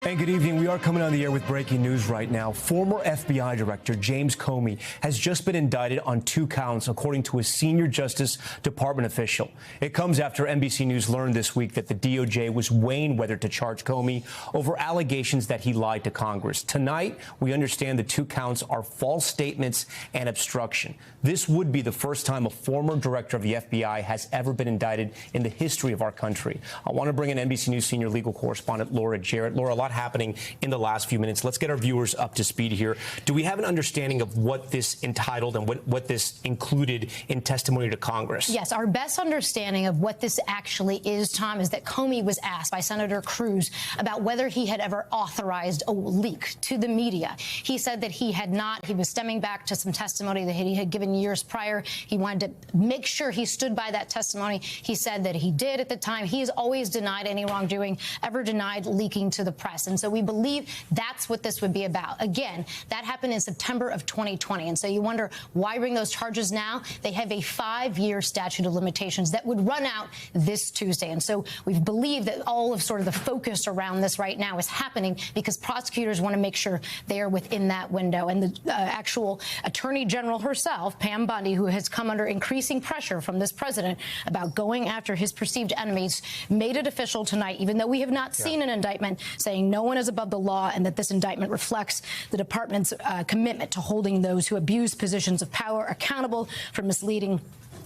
And good evening. We are coming on the air with breaking news right now. Former FBI Director James Comey has just been indicted on 2 counts, according to a senior Justice Department official. It comes after NBC News learned this week that the DOJ was weighing whether to charge Comey over allegations that he lied to Congress. Tonight, we understand the 2 counts are false statements and obstruction. This would be the first time a former director of the FBI has ever been indicted in the history of our country. I want to bring in NBC News senior legal correspondent Laura Jarrett. Laura, a lot happening in the last few minutes. Let's get our viewers up to speed here. Do we have an understanding of what this entitled and what this included in testimony to Congress? Yes, our best understanding of what this actually is, Tom, is that Comey was asked by Senator Cruz about whether he had ever authorized a leak to the media. He said that he had not. He was stemming back to some testimony that he had given years prior. He wanted to make sure he stood by that testimony. He said that he did at the time. He has always denied any wrongdoing, ever denied leaking to the press. And so we believe that's what this would be about. Again, that happened in September of 2020. And so you wonder, why bring those charges now? They have a 5-year statute of limitations that would run out this Tuesday. And so we believe that all of sort of the focus around this right now is happening because prosecutors want to make sure they are within that window. And the actual Attorney General herself, Pam Bondi, who has come under increasing pressure from this president about going after his perceived enemies, made it official tonight, even though we have not seen an indictment, saying no one is above the law and that this indictment reflects the department's commitment to holding those who abuse positions of power accountable for misleading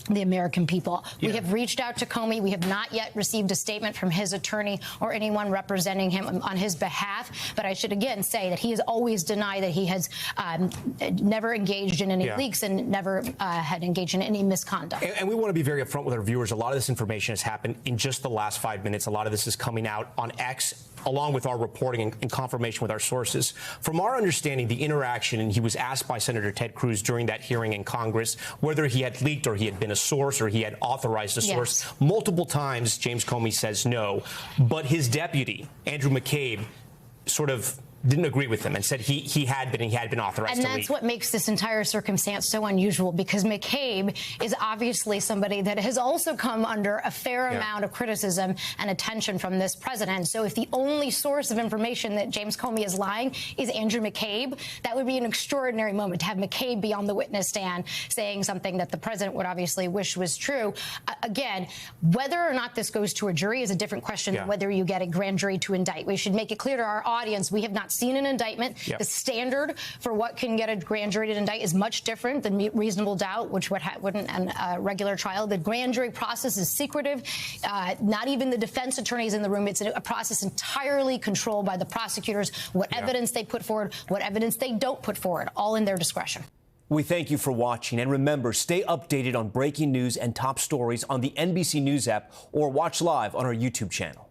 the American people. We have reached out to Comey. We have not yet received a statement from his attorney or anyone representing him on his behalf. But I should again say that he has always denied that he has never engaged in any leaks and never had engaged in any misconduct. And we want to be very upfront with our viewers. A lot of this information has happened in just the last 5 minutes. A lot of this is coming out on X, along with our reporting and confirmation with our sources. From our understanding, the interaction, and he was asked by Senator Ted Cruz during that hearing in Congress whether he had leaked or he had been a source or he had authorized a source. Multiple times, James Comey says no. But his deputy, Andrew McCabe, sort of didn't agree with him and said he had been authorized to leak. And that's what makes this entire circumstance so unusual, because McCabe is obviously somebody that has also come under a fair amount of criticism and attention from this president. So if the only source of information that James Comey is lying is Andrew McCabe, that would be an extraordinary moment to have McCabe be on the witness stand saying something that the president would obviously wish was true. Again, whether or not this goes to a jury is a different question than whether you get a grand jury to indict. We should make it clear to our audience we have not seen an indictment. The standard for what can get a grand jury to indict is much different than reasonable doubt, which wouldn't a regular trial. The grand jury process is secretive. Not even the defense attorneys in the room. It's a process entirely controlled by the prosecutors. What evidence they put forward, what evidence they don't put forward, all in their discretion. We thank you for watching. And remember, stay updated on breaking news and top stories on the NBC News app or watch live on our YouTube channel.